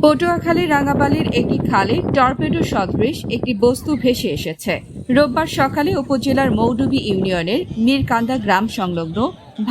পটুয়াখালীর রাঙাবালির একটি খালে টর্পেডো সদৃশ একটি বস্তু ভেসে এসেছে। রোববার সকালে উপজেলার মৌডুবি ইউনিয়নের মীরকান্দা গ্রাম সংলগ্ন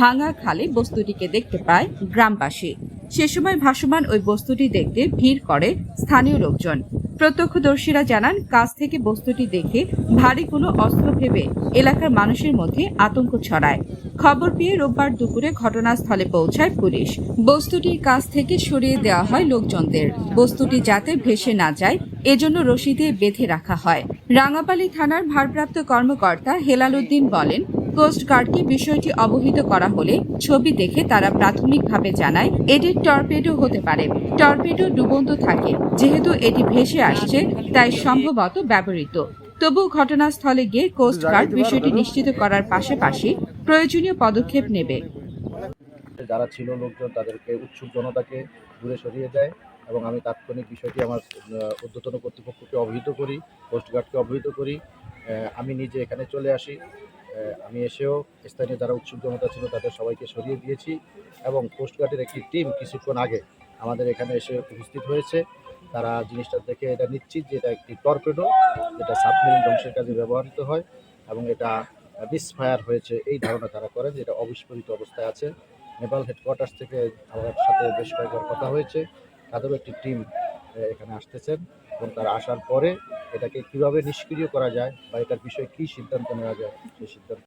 ভাঙা খালে বস্তুটিকে দেখতে পায় গ্রামবাসী। সে সময় ভাসমান ওই বস্তুটি দেখতে ভিড় করে স্থানীয় লোকজন। প্রত্যক্ষদর্শীরা জানান, কাছ থেকে বস্তুটি দেখে ভারী কোনো অস্ত্র ভেবে এলাকার মানুষের মধ্যে আতঙ্ক ছড়ায়। খবর পেয়ে রোববার দুপুরে ঘটনাস্থলে পৌঁছায় পুলিশ। বস্তুটির কাছ থেকে সরিয়ে দেওয়া হয় লোকজনদের। বস্তুটি যাতে ভেসে না যায় এজন্য রশি দিয়ে বেঁধে রাখা হয়। রাঙাপালি থানার ভারপ্রাপ্ত কর্মকর্তা হেলাল উদ্দিন বলেন, কোস্টগার্ডকে বিষয়টি অবহিত করা হলে ছবি দেখে তারা প্রাথমিকভাবে জানায় এটি টর্পেডো হতে পারে। টর্পেডো ডুবন্ত থাকে, যেহেতু এটি ভেসে আসছে তাই সম্ভবত ব্যবহৃত। তবু ঘটনাস্থলে গিয়ে কোস্টগার্ড বিষয়টি নিশ্চিত করার পাশাপাশি প্রয়োজনীয় পদক্ষেপ নেবে। যারা ছিল লোকজন তাদেরকে উৎসুক জনতাকে দূরে সরিয়ে দেয় এবং আমি তাৎক্ষণিক বিষয়টি আমার ঊর্ধ্বতন কর্তৃপক্ষকে অবহিত করি, কোস্টগার্ডকে অবহিত করি। আমি নিজে এখানে চলে আসি। আমি এসেও স্থানীয় যারা উৎসুক জনতা ছিল তাদের সবাইকে সরিয়ে দিয়েছি এবং কোস্টগার্ডের একটি টিম কিছুক্ষণ আগে আমাদের এখানে এসে উপস্থিত হয়েছে। তারা জিনিসটা দেখে এটা নিশ্চিত যে এটা একটি টর্পেডো, যেটা সাবমেরিন ধ্বংসের কাজে ব্যবহৃত হয় এবং এটা মিসফায়ার হয়েছে এই ধারণা তারা করেন যে এটা অবিস্ফোরিত অবস্থায় আছে। নেপাল হেডকোয়ার্টার্স থেকে আমার সাথে বেশ কয়েকবার কথা হয়েছে, তাদেরও একটি টিম এখানে আসতেছেন এবং তারা আসার পরে এটাকে কীভাবে নিষ্ক্রিয় করা যায় বা এটার বিষয়ে কী সিদ্ধান্ত নেওয়া যায় সেই সিদ্ধান্ত